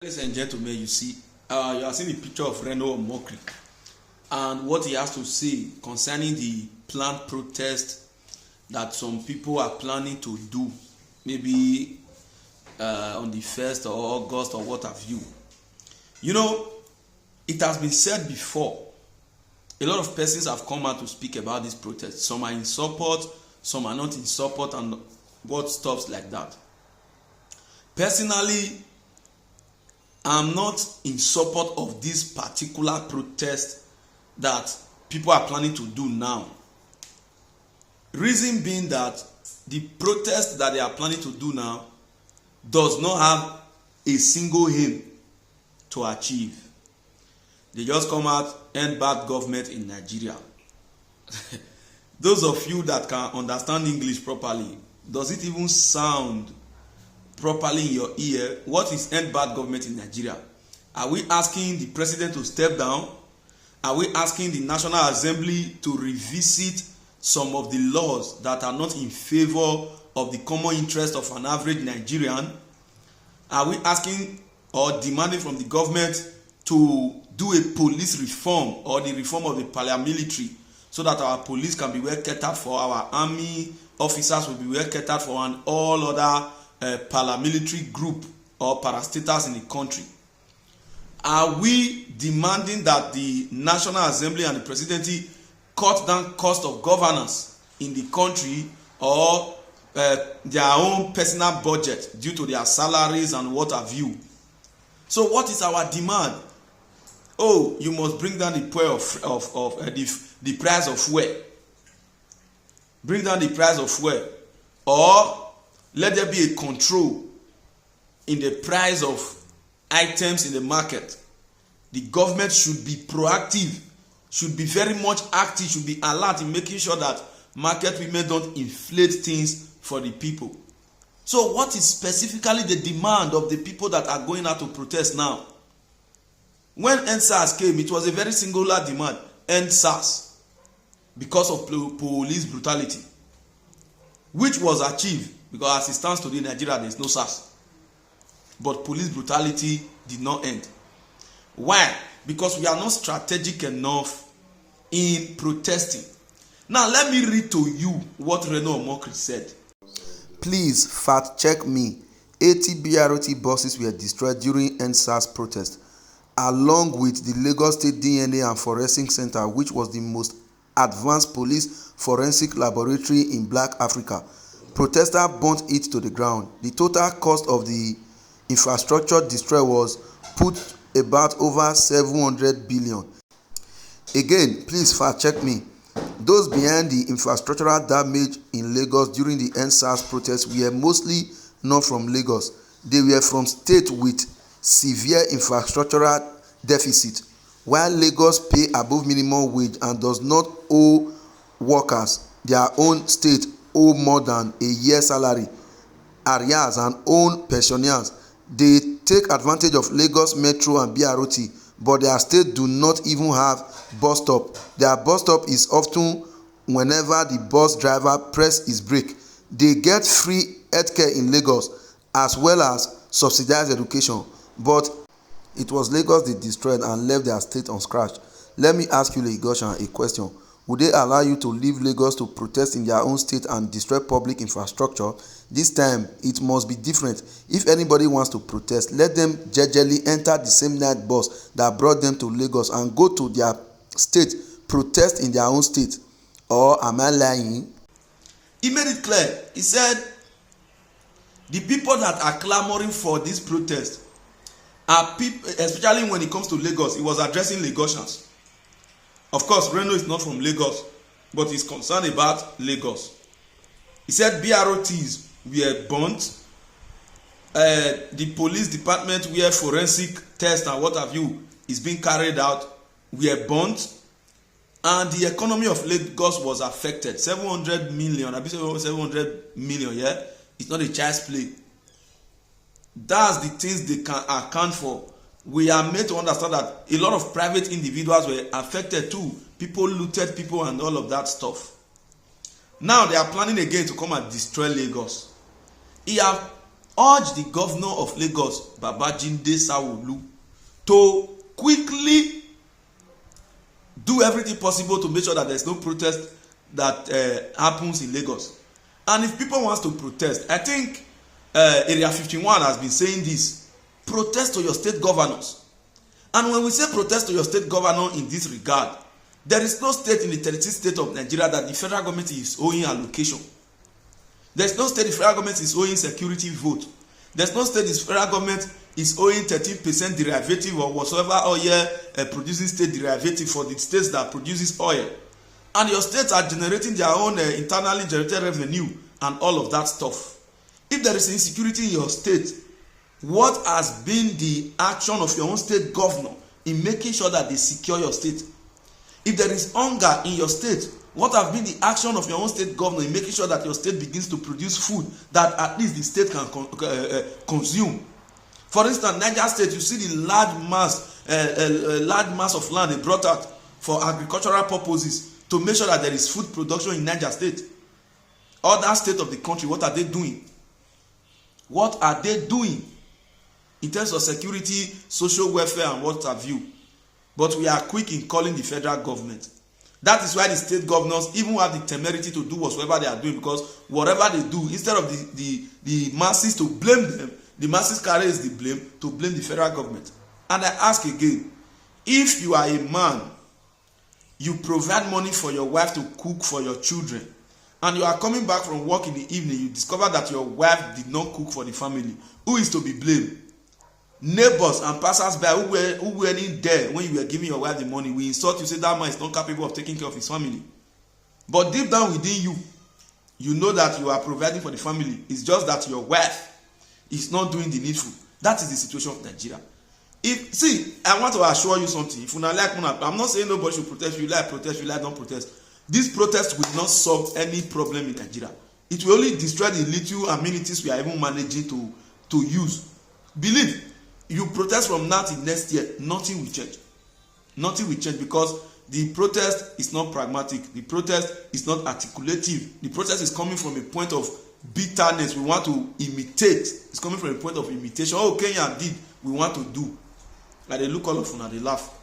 Ladies and gentlemen, you are seeing the picture of Reno Omokri and what he has to say concerning the planned protest that some people are planning to do, maybe on the 1st of August or what have you. You know, it has been said before, a lot of persons have come out to speak about this protest. Some are in support, some are not in support, and what stuff like that. Personally, I'm not in support of this particular protest that people are planning to do now. Reason being that the protest that they are planning to do now does not have a single aim to achieve. They just come out, end bad government in Nigeria. Those of you that can understand English properly, does it even sound properly in your ear? What is end bad government in Nigeria? Are we asking the president to step down? Are we asking the National Assembly to revisit some of the laws that are not in favor of the common interest of an average Nigerian? Are we asking or demanding from the government to do a police reform or the reform of the paramilitary so that our police can be well catered for, our army officers will be well catered for, and all other paramilitary group or parastatals in the country? Are we demanding that the National Assembly and the presidency cut down cost of governance in the country, or their own personal budget due to their salaries and what have you? So what is our demand? Oh, you must bring down the price of fuel. Bring down the price of fuel, or let there be a control in the price of items in the market. The government should be proactive, should be very much active, should be alert in making sure that market women don't inflate things for the people. So what is specifically the demand of the people that are going out to protest now? When EndSARS came, it was a very singular demand: end SARS, because of police brutality, which was achieved because as it stands today in Nigeria, there is no SARS. But police brutality did not end. Why? Because we are not strategic enough in protesting. Now let me read to you what Reno Omokri said. Please fact check me. 80 BRT buses were destroyed during EndSARS protest, along with the Lagos State DNA and Forensic Center, which was the most advanced police forensic laboratory in Black Africa. Protesters burnt it to the ground. The total cost of the infrastructure destroyed was put about over 700 billion. Again, please fact check me. Those behind the infrastructural damage in Lagos during the EndSARS protests were mostly not from Lagos. They were from states with severe infrastructural deficit. While Lagos pay above minimum wage and does not owe workers, their own state owe more than a year's salary, arrears, and own pensioners. They take advantage of Lagos Metro and BRT, but their state do not even have bus stop. Their bus stop is often whenever the bus driver press his brake. They get free healthcare in Lagos as well as subsidized education, but it was Lagos they destroyed and left their state unscratched. Let me ask you, Lagosian, a question. Would they allow you to leave Lagos to protest in their own state and destroy public infrastructure? This time, it must be different. If anybody wants to protest, let them jejely enter the same night bus that brought them to Lagos and go to their state, protest in their own state. Or am I lying? He made it clear. He said the people that are clamoring for this protest are people, especially when it comes to Lagos. He was addressing Lagosians. Of course, Reno is not from Lagos, but he's concerned about Lagos. He said BRTs were burnt, the police department where forensic tests and what have you is being carried out were burnt, and the economy of Lagos was affected. 700 million, I believe 700 million, yeah? It's not a child's play. That's the things they can account for. We are made to understand that a lot of private individuals were affected too. People looted people and all of that stuff. Now they are planning again to come and destroy Lagos. He have urge the governor of Lagos, Babajide Sanwo-Olu, to quickly do everything possible to make sure that there is no protest that happens in Lagos. And if people want to protest, I think Area 51 has been saying this: protest to your state governors. And when we say protest to your state governor in this regard, there is no state in the 36th state of Nigeria that the federal government is owing allocation. There is no state the federal government is owing security vote. There is no state the federal government is owing 13% derivative or whatsoever oil producing state derivative for the states that produces oil. And your states are generating their own internally generated revenue and all of that stuff. If there is insecurity in your state, what has been the action of your own state governor in making sure that they secure your state? If there is hunger in your state, what have been the action of your own state governor in making sure that your state begins to produce food that at least the state can consume? For instance, Niger State, you see the large mass of land they brought out for agricultural purposes to make sure that there is food production in Niger State. Other states of the country, what are they doing? What are they doing in terms of security, social welfare, and what have you? But we are quick in calling the federal government. That is why the state governors even have the temerity to do whatsoever they are doing, because whatever they do, instead of the masses to blame them, the masses carries the blame to blame the federal government. And I ask again, if you are a man, you provide money for your wife to cook for your children, and you are coming back from work in the evening, you discover that your wife did not cook for the family, who is to be blamed? Neighbors and passers-by who were in there when you were giving your wife the money, we insult you, say that man is not capable of taking care of his family. But deep down within you, you know that you are providing for the family. It's just that your wife is not doing the needful. That is the situation of Nigeria. I want to assure you something. If you not like, I'm not saying nobody should protest. You like protest, you like don't protest. This protest will not solve any problem in Nigeria. It will only destroy the little amenities we are even managing to use. Believe, you protest from now till next year, nothing will change. Nothing will change, because the protest is not pragmatic. The protest is not articulative. The protest is coming from a point of bitterness. We want to imitate. It's coming from a point of imitation. Oh, Kenya did, we want to do. And they look all of them and they laugh.